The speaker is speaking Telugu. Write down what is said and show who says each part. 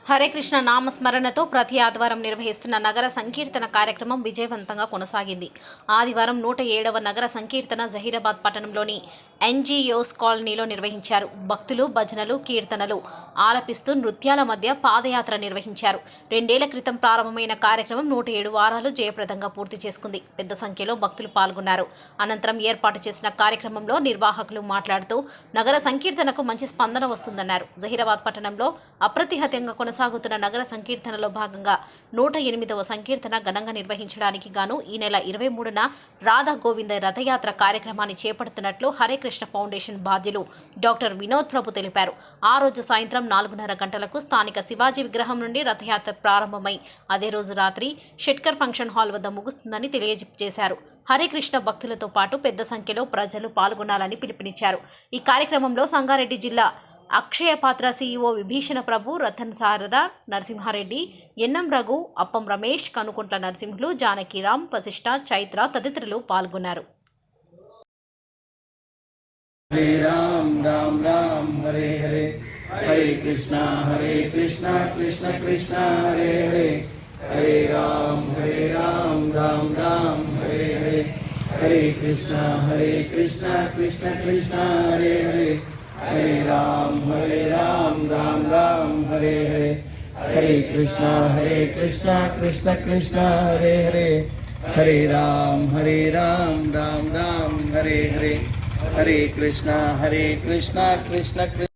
Speaker 1: హరే కృష్ణ నామస్మరణతో ప్రతి ఆదివారం నిర్వహిస్తున్న నగర సంకీర్తన కార్యక్రమం విజయవంతంగా కొనసాగింది. ఆదివారం 107వ నగర సంకీర్తన జహీరాబాద్ పట్టణంలోని ఎన్జీఓస్ కాలనీలో నిర్వహించారు. భక్తులు భజనలు, కీర్తనలు ఆలపిస్తూ నృత్యాల మధ్య పాదయాత్ర నిర్వహించారు. 2 ఏళ్ల క్రితం ప్రారంభమైన కార్యక్రమం 107 వారాలు జయప్రదంగా పూర్తి చేసుకుంది. పెద్ద సంఖ్యలో భక్తులు పాల్గొన్నారు. అనంతరం ఏర్పాటు చేసిన కార్యక్రమంలో నిర్వాహకులు మాట్లాడుతూ నగర సంకీర్తనకు మంచి స్పందన వస్తుందన్నారు. జహీరాబాద్ పట్టణంలో అప్రతిహతంగా కొనసాగుతున్న నగర సంకీర్తనలో భాగంగా 108వ సంకీర్తన ఘనంగా నిర్వహించడానికి గాను ఈ నెల 23న రాధా గోవింద రథయాత్ర కార్యక్రమాన్ని చేపడుతున్నట్లు హరే కృష్ణ ఫౌండేషన్ బాధ్యులు డాక్టర్ వినోద్ ప్రభు తెలిపారు. ఆ రోజు సాయంత్రం 4:30 గంటలకు స్థానిక శివాజీ విగ్రహం నుండి రథయాత్ర ప్రారంభమై అదే రోజు రాత్రి షెట్కర్ ఫంక్షన్ హాల్ వద్ద ముగుస్తుందని తెలియజేశారు. హరే కృష్ణ భక్తులతో పాటు పెద్ద సంఖ్యలో ప్రజలు పాల్గొనాలని పిలుపునిచ్చారు. ఈ కార్యక్రమంలో సంగారెడ్డి జిల్లా అక్షయ పాత్ర సీఈఓ విభీషణ ప్రభు, రతన్ శారద, నరసింహారెడ్డి, ఎన్ఎం రఘు, అప్పం రమేష్, కనుకుంట్ల నరసింహులు, జానకిరామ్, వశిష్ఠ, చైత్ర తదితరులు పాల్గొన్నారు.
Speaker 2: హరే రామ్ రామ్ రామ్ హరే హరే, హరే కృష్ణ కృష్ణ కృష్ణ హరే హరే, హరే రామ్ రామ్ రామ్ హరే హరే, హరే కృష్ణ కృష్ణ కృష్ణ హరే హరే, హరే రామ్ రామ్ రామ్ హరే హరే, హరే కృష్ణ కృష్ణ కృష్ణ హరే హరే, హరే రామ్ రామ్ రామ్ హరే హరే, హరే కృష్ణ కృష్ణ కృష్ణ